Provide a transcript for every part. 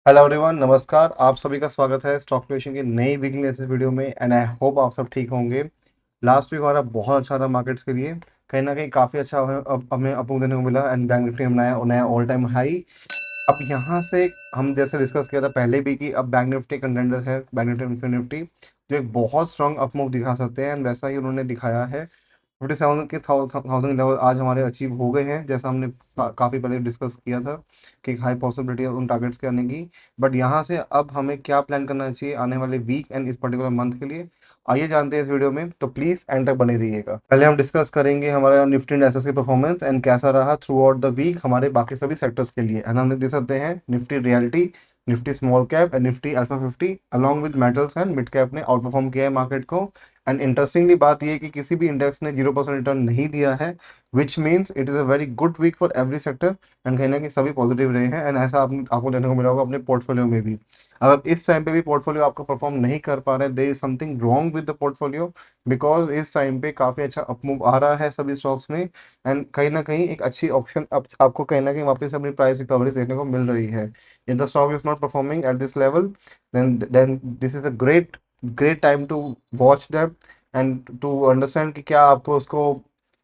Hello everyone, नमस्कार। आप सभी का स्वागत है स्टॉक क्रिएशन की नई वीकली एनालिसिस वीडियो में एंड आई होप आप सब ठीक होंगे। लास्ट वीक हमारा बहुत अच्छा था मार्केट्स के लिए। कहीं ना कहीं काफ़ी अच्छा हमें अप देने को मिला एंड बैंक निफ्टी में नया नया ऑल टाइम हाई। अब यहाँ से हम जैसे डिस्कस किया था पहले भी कि अब बैंक निफ्टी कंटेंडर है, बैंक निफ्टी निफ्टी निफ्टी जो एक बहुत स्ट्रांग अप मूव दिखा सकते हैं एंड वैसा ही उन्होंने दिखाया है। 57 के थाउजेंड लेवल आज हमारे अचीव हो गए हैं, जैसा हमने काफ़ी पहले डिस्कस किया था कि हाई पॉसिबिलिटी है उन टारगेट्स के आने की। बट यहाँ से अब हमें क्या प्लान करना चाहिए आने वाले वीक एंड इस पर्टिकुलर मंथ के लिए, आइए जानते हैं इस वीडियो में। तो प्लीज एंड तक बने रहिएगा। पहले हम डिस्कस करेंगे हमारा निफ्टी एंड एसएस की परफॉर्मेंस एंड कैसा रहा थ्रू आउट द वीक हमारे बाकी सभी सेक्टर्स के लिए। एंड हमने देख सकते हैं Nifty reality, Nifty small cap and Nifty alpha 50 along with metals and mid cap ने आउट परफॉर्म किया है मार्केट को। एंड इंटरेस्टिंगली बात यह है कि किसी भी इंडेक्स ने 0% रिटर्न नहीं दिया है, which means it is a very good week for every sector. And कहीं ना कहीं सभी पॉजिटिव रहे हैं एंड ऐसा आपको देखने को मिला होगा अपने पोर्टफोलियो में भी। अगर इस टाइम पे भी पोर्टफोलियो आपका परफॉर्म नहीं कर पा रहा है, there is something wrong with the portfolio, because इस टाइम पे काफ़ी अच्छा अपमूव आ रहा है सभी स्टॉक्स में एंड कहीं ना कहीं एक अच्छी ऑप्शन आपको कहीं ना कहीं वापस अपनी प्राइस रिकवरी देखने को मिल रही है। If the stock is not performing at this level, then this is a great great time to watch them and to understand कि क्या आपको उसको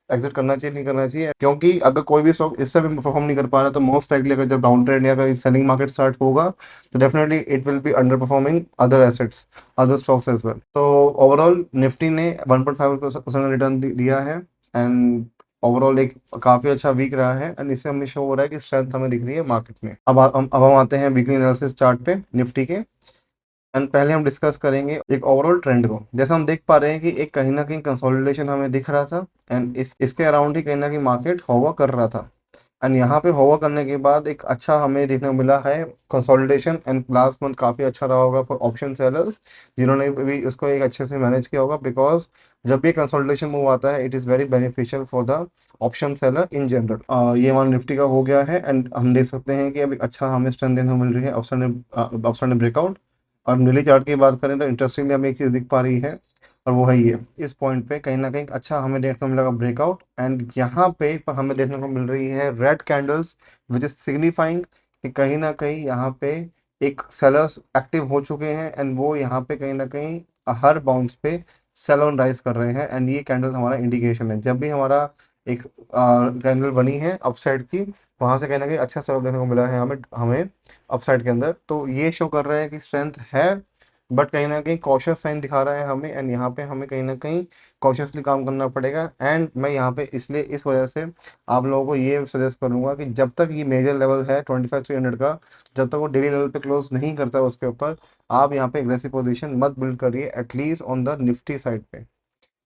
एग्जिट करना चाहिए नहीं करना चाहिए। क्योंकि अगर कोई भी स्टॉक इस समय परफॉर्म नहीं कर पा रहा तो मोस्ट लाइकली अगर जब डाउन ट्रेंड या अगर सेलिंग मार्केट स्टार्ट होगा तो definitely it will be under performing other assets, other stocks as well. तो ओवरऑल निफ्टी ने 1.5% रिटर्न दिया है एंड ओवरऑल एक काफी अच्छा वीक रहा है एंड इससे हमें शो हो रहा है कि स्ट्रेंथ हमें दिख रही है मार्केट में। अब हम आते हैं वीकली एनालिसिस चार्ट पे निफ्टी के। एंड पहले हम डिस्कस करेंगे एक ओवरऑल ट्रेंड को। जैसा हम देख पा रहे हैं कि एक कहीं ना कहीं कंसोलिडेशन हमें दिख रहा था एंड इसके अराउंड ही कहीं ना कहीं मार्केट होवर कर रहा था। एंड यहाँ पे होवर करने के बाद एक अच्छा हमें देखने को मिला है कंसोलिडेशन एंड लास्ट मंथ काफ़ी अच्छा रहा होगा फॉर ऑप्शन सेलर्स जिन्होंने भी उसको एक अच्छे से मैनेज किया होगा, बिकॉज जब भी कंसोलिडेशन मूव आता है it is very beneficial for the option seller in general. ये हमारा निफ्टी का हो गया है एंड हम देख सकते हैं कि अभी अच्छा हमें स्ट्रेंथ देखने को मिल रही है अपसाइड ने ब्रेकआउट। और नीली चार्ट की बात करें तो इंटरेस्टिंगली हमें एक चीज़ दिख पा रही है और वो है ये, इस पॉइंट पे कहीं ना कहीं अच्छा हमें देखने को मिलेगा ब्रेकआउट एंड यहाँ पे पर हमें देखने को मिल रही है red candles which is signifying कि कहीं ना कहीं यहाँ पे एक सेलर्स एक्टिव हो चुके हैं एंड वो यहाँ पे कहीं ना कहीं हर बाउंस पे सेल ऑन राइज कर रहे हैं। एंड ये कैंडल हमारा इंडिकेशन है जब भी हमारा एक कैंडल बनी है अपसाइड की, वहां से कहीं ना कहीं अच्छा सेल देखने को मिला है हमें हमें अपसाइड के अंदर, तो ये शो कर रहा है कि स्ट्रेंथ है। बट कहीं ना कहीं कॉशियस साइन दिखा रहा है हमें एंड यहाँ पे हमें कहीं ना कहीं कॉशियसली काम करना पड़ेगा। एंड मैं यहाँ पे इसलिए इस वजह से आप लोगों को ये सजेस्ट करूंगा कि जब तक ये मेजर लेवल है 25,300 का, जब तक वो डेली लेवल पे क्लोज नहीं करता है उसके ऊपर आप यहाँ पे एग्रेसिव पोजीशन मत बिल्ड करिए at least on the Nifty side पे।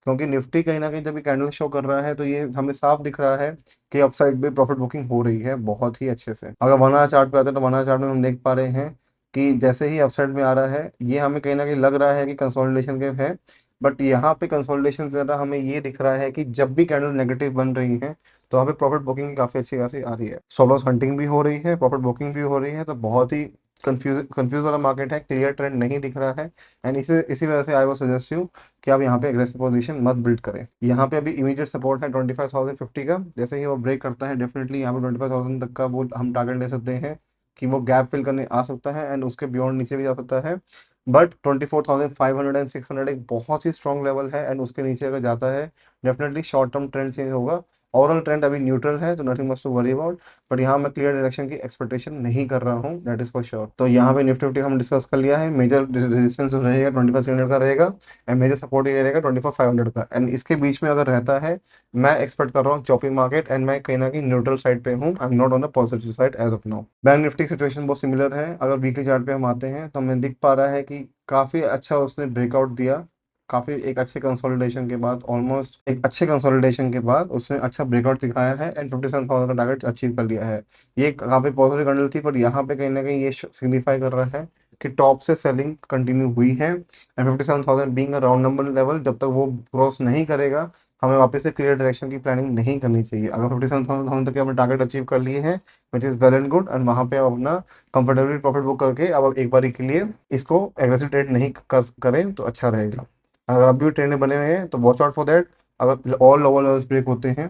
क्योंकि निफ्टी कहीं ना कहीं जब ये कैंडल शो कर रहा है तो ये हमें साफ दिख रहा है कि अपसाइड पे प्रॉफिट बुकिंग हो रही है बहुत ही अच्छे से। अगर 1 आवर चार्ट पे आते हैं तो 1 आवर चार्ट में हम देख पा रहे हैं कि जैसे ही अपसाइड में आ रहा है ये हमें कहीं ना कहीं लग रहा है कि कंसोलिडेशन के है। बट यहाँ पे कंसोलिडेशन ज़्यादा हमें ये दिख रहा है कि जब भी कैंडल नेगेटिव बन रही है तो वहाँ पे प्रॉफिट बुकिंग काफ़ी अच्छी खासी आ रही है, स्टॉप लॉस हंटिंग भी हो रही है, प्रॉफिट बुकिंग भी हो रही है। तो बहुत ही कंफ्यूज वाला मार्केट है, क्लियर ट्रेंड नहीं दिख रहा है एंड इसी वजह से आई वो सजेस्ट यू कि आप यहाँ पे एग्रेसिव पोजीशन मत बिल्ड करें। यहाँ पे अभी इमीडिएट सपोर्ट है 25,050 का, जैसे ही वो ब्रेक करता है डेफिनेटली यहाँ पे 25,000 तक का वो हम टारगेट ले सकते हैं कि वो गैप फिल करने आ सकता है एंड उसके बियॉन्ड नीचे भी जा सकता है। बट 24,500 एंड 600 एक बहुत ही स्ट्रॉन्ग लेवल है एंड उसके नीचे अगर जाता है definitely short term trend change होगा। ओवरऑल ट्रेंड अभी न्यूट्रल है तो nothing much to worry about. But यहाँ मैं क्लियर डायरेक्शन की एक्सपेक्टेशन नहीं कर रहा हूँ, दैट इज फॉर श्योर। तो यहाँ पे निफ्टी फिफ्टी हम डिस्कस कर लिया है, मेजर रेजिस्टेंस रहेगा 25,300 का रहेगा एंड मेजर सपोर्ट ये रहेगा 24,500 का। एंड इसके बीच में अगर रहता है मैं एक्सपेक्ट कर रहा हूँ चॉपिंग मार्केट एंड मैं कहीं ना कहीं न्यूट्रल साइड पे हूँ, I am not on the positive side as of now. Bank Nifty की सिचुएशन बहुत सिमिलर है। अगर वीकली चार्ट पे हम आते हैं तो हमें दिख पा रहा है कि काफी अच्छा उसने ब्रेकआउट दिया, काफी एक अच्छे कंसोलिडेशन के बाद, ऑलमोस्ट एक अच्छे कंसोलिडेशन के बाद उसने अच्छा ब्रेकआउट दिखाया है एंड 57,000 का टारगेट अचीव कर लिया है। ये काफी पॉजिटिव कैंडल थी, पर यहाँ पे कहीं ना कहीं ये सिग्निफाई कर रहा है कि टॉप से सेलिंग कंटिन्यू हुई है and 57,000 being a round number level जब तक वो क्रॉस नहीं करेगा हमें वापस से क्लियर डायरेक्शन की प्लानिंग नहीं करनी चाहिए। अगर 57,000 तक के अपने टारगेट अचीव कर लिए हैं which is well and good and वहाँ पे आप अपना कंफर्टेबली प्रॉफिट बुक करके अब आप एक बार के लिए इसको एग्रेसिव ट्रेड नहीं करें तो अच्छा रहेगा। अगर अब भी ट्रेंड में बने हुए हैं तो वॉच आउट फॉर दैट। अगर और लोअर लेवल्स ब्रेक होते हैं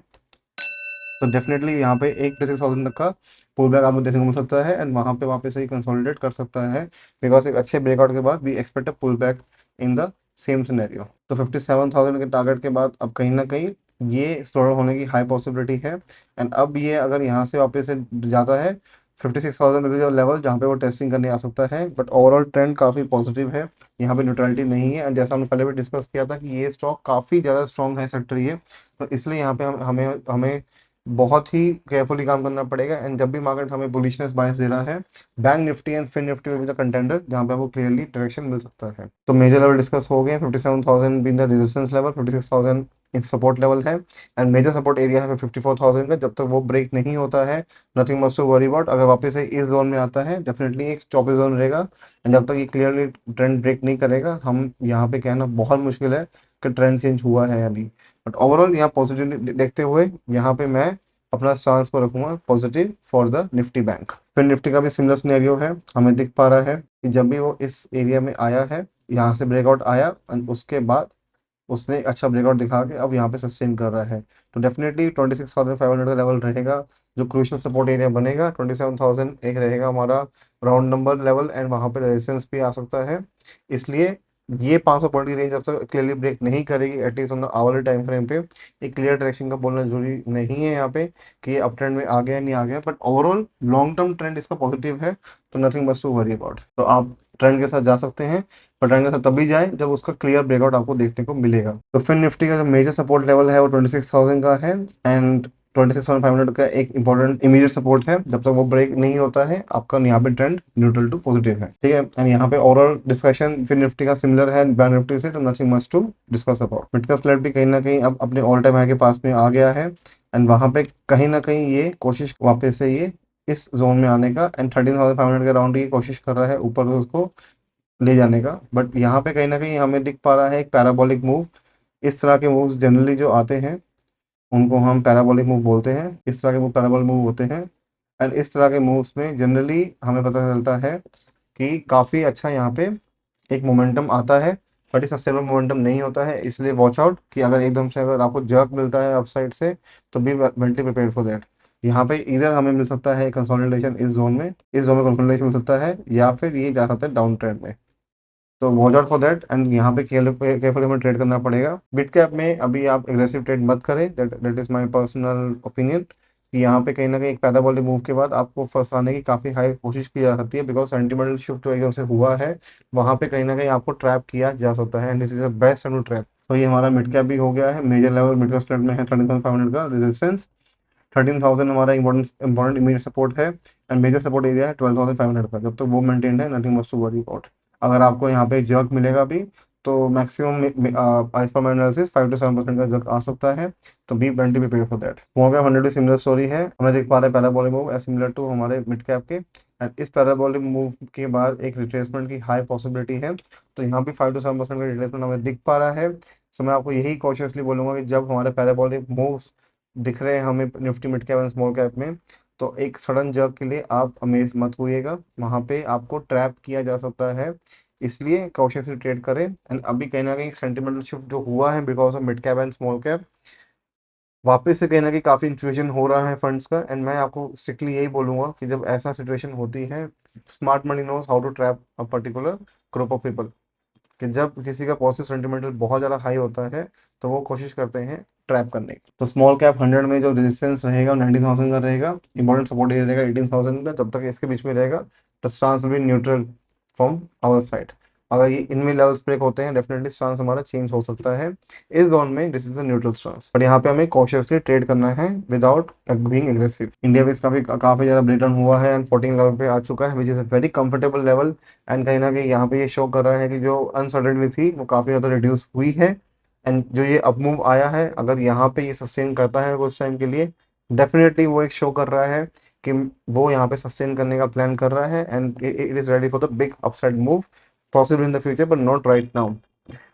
तो डेफिनेटली यहाँ पे एक 56,000 तक का पुल बैक आपको देखने को मिल सकता है एंड वहाँ पे वापस से कंसोलिडेट कर सकता है, बिकॉज एक अच्छे ब्रेकआउट के बाद we expect a pull back in the same scenario. तो 57,000 के टारगेट के बाद अब कहीं ना कहीं ये स्लो होने की हाई पॉसिबिलिटी है। एंड अब ये अगर यहाँ से वापस से जाता है 56,000 रुपये जो लेवल जहाँ पे वो टेस्टिंग करने आ सकता है, बट ओवरऑल ट्रेंड काफ़ी पॉजिटिव है, यहाँ पे न्यूट्रलिटी नहीं है। एंड जैसा हमने पहले भी डिस्कस किया था कि ये स्टॉक काफ़ी ज़्यादा स्ट्रॉन्ग है सेक्टर ये, तो इसलिए यहाँ पे हमें हमें बहुत ही केयरफुली काम करना पड़ेगा। एंड जब भी मार्केट हमें बुलिशनेस बायस दे रहा है, bank Nifty and Fin Nifty में भी द कंटेंडर जहाँ पे आपको क्लियरली डायरेक्शन मिल सकता है। तो मेजर लेवल डिस्कस हो गए, 57,000 been the resistance level, 56,000 support level है एंड मेजर सपोर्ट एरिया है 54,000 का। जब तक वो ब्रेक नहीं होता है, nothing must to worry about. अगर वापस से इस जोन में आता है, डेफिनेटली एक चौपी जोन रहेगा एंड जब तक ये क्लियरली ट्रेंड ब्रेक नहीं करेगा, हम यहाँ पे कहना बहुत मुश्किल है कि ट्रेंड चेंज हुआ है या नहीं। बट ओवरऑल यहाँ पॉजिटिव देखते हुए यहाँ पे मैं अपना स्टांस को रखूंगा positive for the Nifty bank. फिर निफ्टी का भी सिमिलर सिनेरियो है, हमें दिख पा रहा है कि जब भी वो इस एरिया में आया है, यहाँ से ब्रेकआउट आया एंड उसके बाद उसने एक अच्छा ब्रेकआउट दिखा के अब यहाँ पे सस्टेन कर रहा है। तो डेफिनेटली 26,500 का लेवल रहेगा जो क्रूशियल सपोर्ट एरिया बनेगा। 27,000 एक रहेगा हमारा राउंड नंबर लेवल एंड वहाँ पे रेजिस्टेंस भी आ सकता है। इसलिए ये 500 पॉइंट की रेंज जब तक क्लियरली ब्रेक नहीं करेगी, at least on our time frame पे, एक क्लियर डायरेक्शन का बोलना जरूरी नहीं है यहाँ पे कि ये अप ट्रेंड में आ गया नहीं आ गया, but overall long term trend इसका पॉजिटिव है, तो nothing must to worry about. तो आप ट्रेंड के साथ जा सकते हैं, पर ट्रेंड के साथ तभी जाए जब उसका क्लियर ब्रेकआउट आपको देखने को मिलेगा। तो फिर निफ्टी का जो मेजर सपोर्ट लेवल है वो 26,000 का है एंड 26,500 का एक इंपॉर्टेंट इमीडिएट सपोर्ट है। जब तक वो ब्रेक नहीं होता है, आपका यहाँ पे ट्रेंड न्यूट्रल टू पॉजिटिव है, ठीक है। एंड यहाँ पे ओवरऑल डिस्कशन फिर निफ्टी का सिमिलर है बैंक निफ्टी से, तो nothing must to discuss about. Mid cap flat भी कहीं ना कहीं अब अपने ऑल टाइम हाई के पास में आ गया है एंड वहाँ पे कहीं ना कहीं ये कोशिश वापस से ये इस जोन में आने का एंड 13,500 के राउंड की कोशिश कर रहा है ऊपर उसको ले जाने का। बट यहाँ पे कहीं ना कहीं हमें दिख पा रहा है एक पैराबोलिक मूव। इस तरह के मूव्स जनरली जो आते हैं उनको हम पैराबोलिक मूव बोलते हैं। इस तरह के मूव पैराबोलिक मूव होते हैं एंड इस तरह के मूव्स में जनरली हमें पता चलता है कि काफ़ी अच्छा यहाँ पे एक मोमेंटम आता है, बट इस सस्टेनेबल मोमेंटम नहीं होता है। इसलिए वॉच आउट कि अगर एकदम से अगर आपको जर्क मिलता है अपसाइड से, तो be mentally prepare for that. यहाँ पे इधर हमें मिल सकता है कंसोलिडेशन इस जोन में कंसोलिडेशन मिल सकता है, या फिर ये जा सकता है डाउन ट्रेंड में। तो watch out for that and यहाँ पे केयरफुली हमें ट्रेड करना पड़ेगा। बिट कैप में अभी आप एग्रेसिव ट्रेड मत करें, that is my personal opinion, कि यहाँ पे कहीं ना कहीं एक पैराबोलिक मूव के बाद आपको फंसाने की काफ़ी हाई कोशिश की जा सकती है, बिकॉज सेंटिमेंटल शिफ्ट जो एकदम से हुआ है वहाँ पे कहीं ना कहीं आपको ट्रैप किया जा सकता है and this is the best time to trap. तो ये हमारा मिड कैप भी हो गया है। Major level mid cap stand में है 30,500 का रेजिस्टेंस, 13,000 हमारा इंपॉर्टेंट इमीडिएट सपोर्ट है एंड मेजर सपोर्ट एरिया है 12,500 का। जब तक वो मेंटेन है, nothing must to worry about. अगर आपको यहाँ पे जर्क मिलेगा भी, तो maximum as per my analysis 5 to 7% का जर्क आ सकता है, तो be plenty prepare for that. मोगा 100 सिमिलर स्टोरी है, हमें देख पा रहे हैं parabolic move as similar to हमारे मिड कैप के एंड इस पैराबोलिक मूव के बाद एक रिट्रेसमेंट की हाई पॉसिबिलिटी है। तो यहाँ पे 5 to 7% का रिट्रेसमेंट हमें दिख पा रहा है। सो मैं आपको यही कॉशियसली बोलूंगा कि जब हमारे पैराबोलिक मूव्स दिख रहे हैं हमें Nifty mid cap and small cap में, तो एक सडन जर्क के लिए आप अमेज मत होइएगा, वहाँ पे आपको ट्रैप किया जा सकता है। इसलिए कॉशियसली ट्रेड करें। एंड अभी कहीं ना कहीं सेंटिमेंटल शिफ्ट जो हुआ है because of mid cap and small cap, वापस से कहीं ना कहीं काफ़ी इन्फ्यूजन हो रहा है फंड्स का। एंड मैं आपको स्ट्रिक्टली यही बोलूंगा कि जब ऐसा सिचुएशन होती है, smart money knows how to trap a particular group of people, कि जब किसी का पॉजिटिव सेंटिमेंटल बहुत ज़्यादा हाई होता है, तो वो कोशिश करते हैं ट्रैप करने की। तो स्मॉल कैप 100 में जो रेजिस्टेंस रहेगा 90,000 का रहेगा, इंपॉर्टेंट सपोर्ट एरिया रहेगा 18,000 का। जब तक इसके बीच में रहेगा, तो stance will be neutral from our side. अगर ये इनमें लेवल्स ब्रेक होते हैं, डेफिनेटली स्टांस हमारा चेंज हो सकता है। इस जोन में this is a neutral stance, but यहाँ पे हमें कॉशियसली ट्रेड करना है विदाउट बीइंग एग्रेसिव। इंडिया भी इसका भी काफी ज्यादा ब्रेकडाउन हुआ है एंड 14 लेवल पे आ चुका है, which is a very comfortable level. And कहीं ना कहीं यहाँ पे ये शो कर रहा है कि जो अनसर्टेनिटी थी वो काफी ज्यादा रिड्यूस हुई है। एंड जो ये अप मूव आया है, अगर यहाँ पे ये सस्टेन करता है कुछ टाइम के लिए, डेफिनेटली वो एक शो कर रहा है कि वो यहाँ पे सस्टेन करने का प्लान कर रहा है and it is ready for the big upside move, possibly in the future but not right now।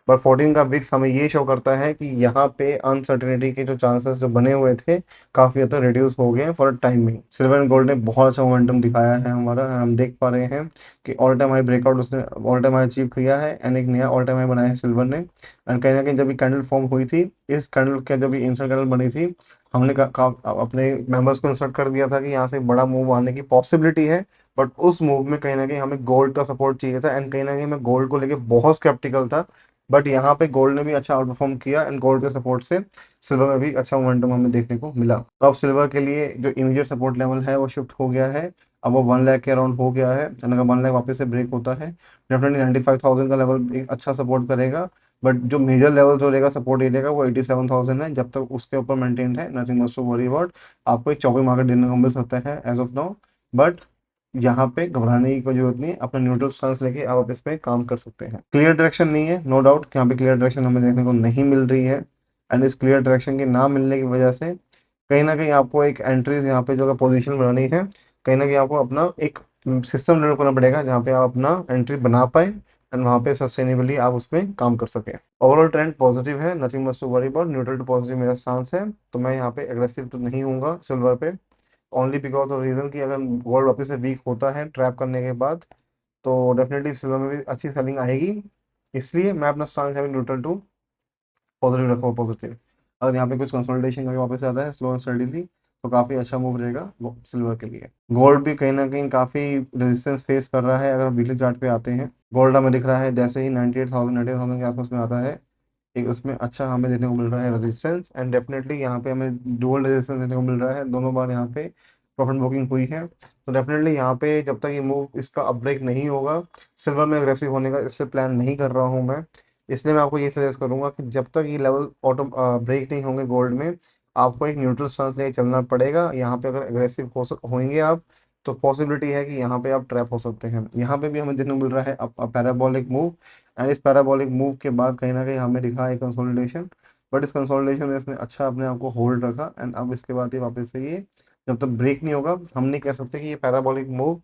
But 14 का विक्स हमें ये शो करता है कि यहाँ पे अनसर्टेनिटी के जो चांसेस जो बने हुए थे काफ़ी हद तक रिड्यूस हो गए हैं फॉर टाइम में। सिल्वर एंड गोल्ड ने बहुत अच्छा मोमेंटम दिखाया है हमारा, हम देख पा रहे हैं कि ऑल टाइम हाई ब्रेकआउट उसने ऑल टाइम हाई अचीव किया है एंड एक नया ऑल टाइम हाई बनाया है सिल्वर ने। एंड कहीं ना कहीं जब ये कैंडल फॉर्म हुई थी, इस कैंडल के जब ये इंस्टेंट कैंडल बनी थी, हमने अपने मेंबर्स को इंस्ट्रक्ट कर दिया था कि यहाँ से बड़ा मूव आने की पॉसिबिलिटी है। बट उस मूव में कहीं ना कहीं हमें गोल्ड का सपोर्ट चाहिए था एंड कहीं ना कहीं मैं गोल्ड को लेके बहुत स्केप्टिकल था। बट यहाँ पे गोल्ड ने भी अच्छा आउट परफॉर्म किया एंड गोल्ड के सपोर्ट से सिल्वर में भी अच्छा मोमेंटम हमें देखने को मिला। तो अब सिल्वर के लिए जो इमीडिएट सपोर्ट लेवल है वो शिफ्ट हो गया है, अब वो 1 लाख के अराउंड हो गया है एंड अगर 1 लाख वापस से ब्रेक होता है डेफिनेटली 95,000 का लेवल एक अच्छा सपोर्ट करेगा। बट जो मेजर लेवल जो रहेगा सपोर्ट एरिया का वो 87,000 है, जब तक उसके ऊपर मेंटेन है nothing much to worry about. आपको एक चौकी मार्केट देखने को मिल सकता है एज ऑफ नाउ। बट यहाँ पे घबराने की कोई जरूरत नहीं है, अपना न्यूट्रल स्टांस लेके आप इस पे काम कर सकते हैं। क्लियर डायरेक्शन नहीं है, नो डाउट कि यहाँ पे क्लियर डायरेक्शन हमें देखने को नहीं मिल रही है एंड इस क्लियर डायरेक्शन के ना मिलने की वजह से कहीं ना कहीं आपको एक एंट्रीज यहाँ पे जो पोजीशन बनानी है, कहीं ना कहीं आपको अपना एक सिस्टम डेवलप करना पड़ेगा जहाँ पे आप अपना एंट्री बना पाए एंड वहाँ पे सस्टेनेबली आप उसमें काम कर सकें। ओवरऑल ट्रेंड पॉजिटिव है, nothing much to worry about, neutral to positive मेरा स्टांस है। तो मैं यहाँ पे एग्रेसिव तो नहीं हूँगा सिल्वर पे, ओनली बिकॉज ऑफ रीजन कि अगर गोल्ड वापस से वीक होता है ट्रैप करने के बाद तो डेफिनेटली सिल्वर में भी अच्छी सेलिंग आएगी। इसलिए मैं अपना स्टांस है न्यूट्रल टू पॉजिटिव रखा हुआ, पॉजिटिव। अगर यहाँ पे कुछ कंसोलिडेशन करके वापस आता है स्लो एंड स्टडीली तो काफ़ी अच्छा मूव रहेगा सिल्वर के लिए। गोल्ड भी कहीं ना कहीं काफ़ी रेजिस्टेंस फेस कर रहा है, अगर वीकली चार्ट पे आते हैं गोल्ड हमें दिख रहा है जैसे ही 98,000 के आसपास में आता है एक उसमें अच्छा हमें देखने को मिल रहा है रेजिस्टेंस एंड डेफिनेटली यहाँ पे हमें डुअल रेजिस्टेंस देखने को मिल रहा है, दोनों बार यहाँ पे प्रॉफिट बुकिंग हुई है। तो डेफिनेटली यहाँ पे जब तक ये मूव इसका अपब्रेक नहीं होगा सिल्वर में अग्रेसिव होने का इसलिए प्लान नहीं कर रहा हूँ मैं। इसलिए मैं आपको ये सजेस्ट करूंगा कि जब तक ये लेवल ऑटो ब्रेक नहीं होंगे गोल्ड में आपको एक न्यूट्रल स्टांस लेके चलना पड़ेगा। यहाँ पे अगर अग्रेसिव होंगे आप तो पॉसिबिलिटी है कि यहाँ पे आप ट्रैप हो सकते हैं। यहाँ पे भी हमें देखने को मिल रहा है पैराबोलिक मूव एंड इस पैराबोलिक मूव के बाद कहीं ना कहीं हमें दिखा है कंसोलिडेशन। बट इस कंसोलिडेशन में इसने अच्छा अपने आप को होल्ड रखा एंड अब इसके बाद ये वापस से ये जब तक ब्रेक नहीं होगा हम नहीं कह सकते कि ये पैराबोलिक मूव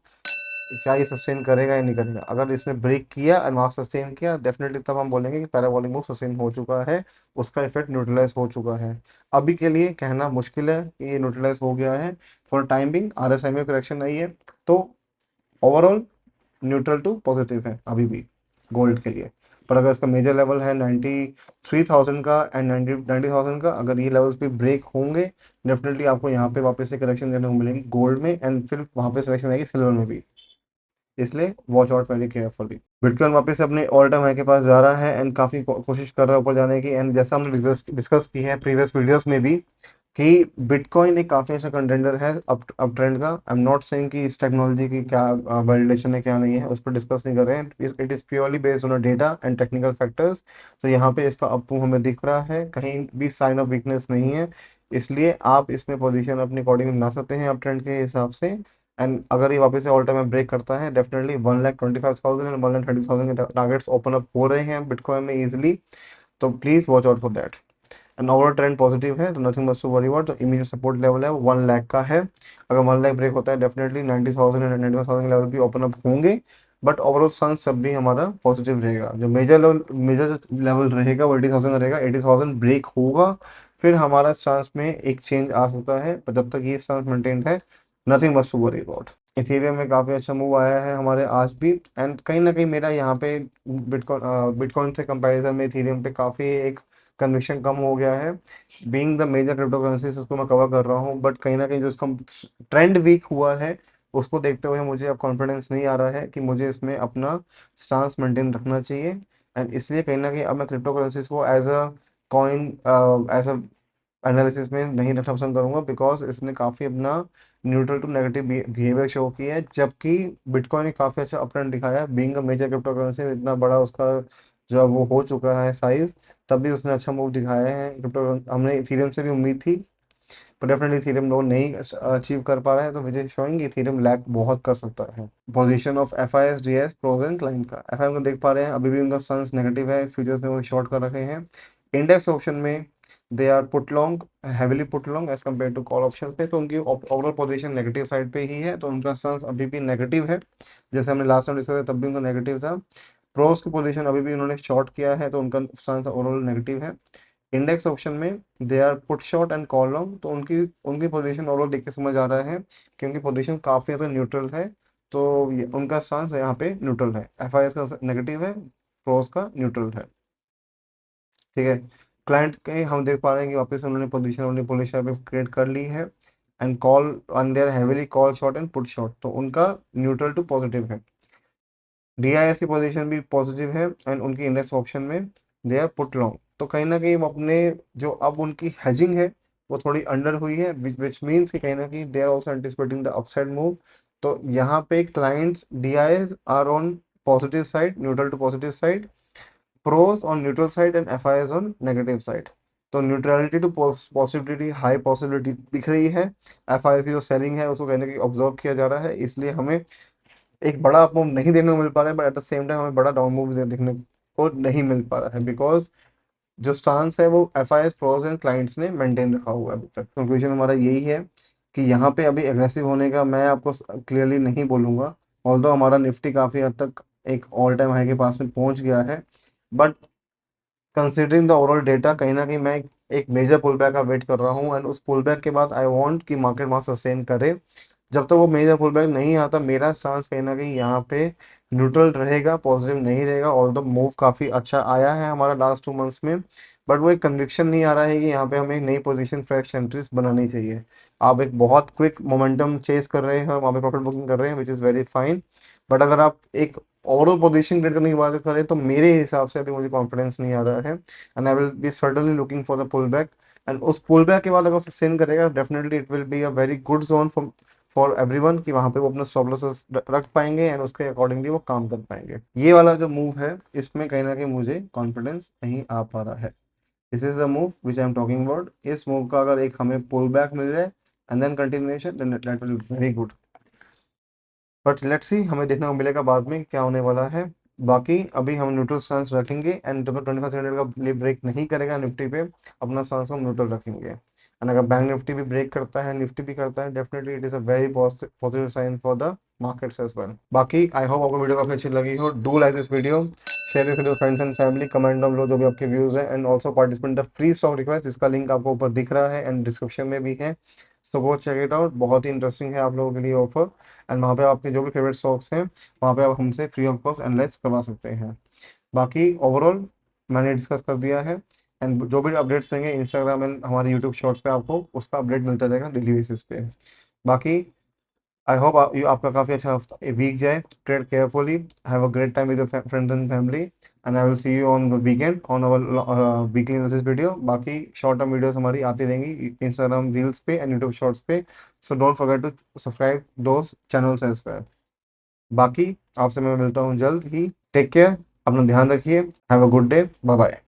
क्या ये सस्टेन करेगा या नहीं करेगा। अगर इसने ब्रेक किया एंड वहाँ सस्टेन किया डेफिनेटली तब हम बोलेंगे कि पैराबोलिक मूव सस्टेन हो चुका है, उसका इफेक्ट न्यूट्रलाइज हो चुका है। अभी के लिए कहना मुश्किल है कि ये न्यूट्रलाइज हो गया है, फॉर टाइम बिंग RSI में करेक्शन नहीं है। तो ओवरऑल न्यूट्रल टू पॉजिटिव है अभी भी गोल्ड के लिए। पर अगर इसका मेजर लेवल है 93,000 का एंड 90,000 का, अगर ये लेवल्स भी ब्रेक होंगे डेफिनेटली आपको यहाँ पे वापस से करेक्शन देखने को मिलेगी गोल्ड में एंड फिर वहाँ पे करेक्शन आएगी सिल्वर में भी। इसलिए watch out very carefully. Bitcoin वापस से अपने ऑल टाइम हाई के पास जा रहा है एंड काफ़ी कोशिश कर रहा है ऊपर जाने की एंड जैसा हमने डिस्कस की है प्रीवियस वीडियोस में भी कि बिटकॉइन एक काफ़ी अच्छा कंटेंडर है अप ट्रेंड का। आई एम नॉट सेइंग कि इस टेक्नोलॉजी की क्या वैलिडेशन है क्या नहीं है उस पर डिस्कस नहीं कर रहे हैं, it is purely based on data and technical factors. तो यहाँ पे इसका अप मूव हमें दिख रहा है, कहीं भी साइन ऑफ वीकनेस नहीं है। इसलिए आप इसमें पोजीशन अपनी अकॉर्डिंग बना सकते हैं अप ट्रेंड के हिसाब से। एंड अगर ये वापस से ऑल टाइम ब्रेक करता है डेफिनेटली 1,25,000 एंड 1,30,000 के टारगेट्स ओपन अप हो रहे हैं बिटकॉइन में इजीली। तो please watch out for that. And overall trend positive है तो nothing much to worry about. तो इमीडिएट सपोर्ट लेवल है वो 1 लाख का है, अगर 1 लाख ब्रेक होता है डेफिनेटली 90,000 एंड 95,000 के लेवल भी ओपन अप होंगे। बट ओवरऑल चांस सब भी हमारा पॉजिटिव रहेगा। जो मेजर लेवल रहेगा वो 80,000 रहेगा, 80,000 ब्रेक होगा फिर हमारा स्टांस में एक चेंज आ सकता है। पर जब तक ये स्टांस मेंटेन है nothing much to worry about. Ethereum में काफ़ी अच्छा मूव आया है हमारे आज भी एंड कहीं ना कहीं मेरा यहाँ पे बिटकॉइन से कंपैरिजन में इथेरियम पे काफ़ी एक कन्विक्शन कम हो गया है। Being the major crypto currency उसको मैं कवर कर रहा हूँ बट कहीं ना कहीं जो इसका ट्रेंड वीक हुआ है उसको देखते हुए मुझे अब कॉन्फिडेंस नहीं आ रहा है कि मुझे इसमें अपना स्टांस मेंटेन रखना चाहिए। एंड इसलिए कहीं ना कहीं अब मैं क्रिप्टो करेंसीज को as a coin as a analysis में नहीं रखना पसंद करूंगा बिकॉज इसने काफ़ी अपना neutral to negative behaviour show किया है। जबकि बिटकॉइन ने काफ़ी अच्छा अपट्रेंड दिखाया है, being a major crypto currency इतना बड़ा उसका जो वो हो चुका है साइज, तब भी उसने अच्छा मूव दिखाया है। क्रिप्टो हमने इथेरियम से भी उम्मीद थी पर डेफिनेटली इथेरियम लोग नहीं अचीव कर पा रहा है, तो मुझे शोइंग इथेरियम लैक बहुत कर सकता है। Position of FISDS pros and client का FIM को देख पा रहे हैं अभी भी उनका सन्स नेगेटिव है, फ्यूचर्स में वो शॉर्ट कर रखे हैं। इंडेक्स ऑप्शन में they are put long, heavily put long as compare to call option पे, तो उनकी ओवरऑल पोजीशन नेगेटिव साइड पे ही है, तो उनका सन्स अभी भी नेगेटिव है। जैसे हमने लास्ट टाइम डिस्कस किया तब भी उनका नेगेटिव था। प्रोस की पोजीशन अभी भी उन्होंने शॉर्ट किया है, तो उनका स्टांस ओवरऑल नेगेटिव है। इंडेक्स ऑप्शन में they are put short and call long, तो उनकी उनकी पोजीशन ओवरऑल देख के समझ आ रहा है कि उनकी पोजीशन काफ़ी ज़्यादा न्यूट्रल है। तो उनका स्टांस यहाँ पे न्यूट्रल है, एफ आई एस का नेगेटिव है, प्रोस का न्यूट्रल है। ठीक है। क्लाइंट के हम देख पा रहे हैं कि वापस उन्होंने पोजीशन अपनी पोलिश पे क्रिएट कर ली है, and call and they're heavily call short and put short, तो उनका न्यूट्रल टू पॉजिटिव है। डीआईएस की पोजीशन भी पॉजिटिव है, एंड उनकी इंडेक्स ऑप्शन में दे आर पुट लॉन्ग, तो कहीं ना कहीं वो अपने जो अब उनकी हेजिंग है वो थोड़ी अंडर हुई है, विच मीन्स कि कहीं ना कहीं they are also anticipating the upside move. तो यहाँ पे clients DIs are on positive side, neutral to positive side, pros on neutral side and FIs on negative side। तो neutrality to possibility, high possibility दिख रही है। FIs की जो selling है उसको कहने की ऑब्जर्व किया जा रहा है, इसलिए हमें एक बड़ा अप मूव नहीं देखने को मिल पा रहा है, but at the same time हमें बड़ा डाउन मूव देखने को नहीं मिल पा रहा है, बिकॉज जो स्टांस है वो FIs प्रोस एंड क्लाइंट्स ने मेंटेन रखा हुआ है अभी तक। कंक्लूजन हमारा यही है कि यहाँ पे अभी एग्रेसिव होने का मैं आपको क्लियरली नहीं बोलूंगा, ऑल्दो हमारा निफ्टी काफ़ी हद तक एक ऑल टाइम हाई के पास में पहुंच गया है, but considering the overall data कहीं ना कहीं मैं एक मेजर पुल बैक का वेट कर रहा हूँ, एंड उस पुल बैक के बाद आई वांट कि मार्केट वहाँ सस्टेन करे। जब तक वो मेजर पुल बैक नहीं आता, मेरा स्टांस कहीं ना कहीं यहाँ पे न्यूट्रल रहेगा, पॉजिटिव नहीं रहेगा। ऑल द मूव काफ़ी अच्छा आया है हमारा लास्ट 2 मंथ्स में, बट वो एक कन्विक्शन नहीं आ रहा है कि यहाँ पे हमें एक नई पोजीशन फ्रेश एंट्रीज बनानी चाहिए। आप एक बहुत क्विक मोमेंटम चेस कर रहे हैं, वहाँ पे प्रॉफिट बुकिंग कर रहे हैं, which is very fine, but अगर आप एक ओवरऑल पोजीशन क्रिएट करने की बात करें तो मेरे हिसाब से अभी मुझे कॉन्फिडेंस नहीं आ रहा है, and I will be certainly looking for the pull back. And उस पुल बैक के बाद अगर सस्टेन करेगा, definitely it will be a very good zone for everyone, कि वहाँ पे वो अपना स्टॉप लॉसेस रख पाएंगे एंड उसके अकॉर्डिंगली वो काम कर पाएंगे। ये वाला जो मूव है इसमें कहीं ना कहीं मुझे कॉन्फिडेंस नहीं आ पा रहा है। This is the move which I am talking about. इस मूव का अगर एक हमें पुल बैक मिल जाए and then continuation, then that will be very good, but let's see, हमें देखने को मिलेगा बाद में क्या होने वाला है। बाकी अभी हम न्यूट्रल स्टांस रखेंगे, एंड जब 2500 का ब्रेक नहीं करेगा निफ्टी पे, अपना स्टांस हम न्यूट्रल रखेंगे। एंड अगर बैंक निफ्टी भी ब्रेक करता है, निफ्टी भी करता है, definitely it is a very positive sign for the markets as well. बाकी आई होप आपको वीडियो काफी अच्छी लगी हो। Do like this video, share with your friends and family, comment down लो जो भी आपके व्यूज है, and also participant the free stock request, जिसका लिंक आपको ऊपर दिख रहा है एंड डिस्क्रिप्शन में भी है। सो गो चेक इट आउट, बहुत ही इंटरेस्टिंग है आप लोगों के लिए ऑफर, एंड वहाँ पे आपके जो भी फेवरेट स्टॉक्स हैं वहाँ पे आप हमसे फ्री ऑफ कॉस्ट एनालाइज करवा सकते हैं। बाकी ओवरऑल मैंने डिस्कस कर दिया है, एंड जो भी अपडेट्स रहेंगे इंस्टाग्राम एंड हमारे यूट्यूब शॉर्ट्स पे आपको उसका अपडेट मिलता रहेगा डेली बेसिस पे। बाकी आई होप आपका काफ़ी अच्छा हफ्ता वीक जाए। Trade carefully, have a great time with your friends and family, and I will see you on the weekend on our weekly analysis video. बाकी शॉर्ट टर्म वीडियोस हमारी आती रहेंगी इंस्टाग्राम रील्स पे एंड यूट्यूब शॉर्ट्स पे, so don't forget to subscribe those channels as well. बाकी आपसे मैं मिलता हूँ जल्द ही। टेक केयर, अपना ध्यान रखिए, have a good day, bye bye.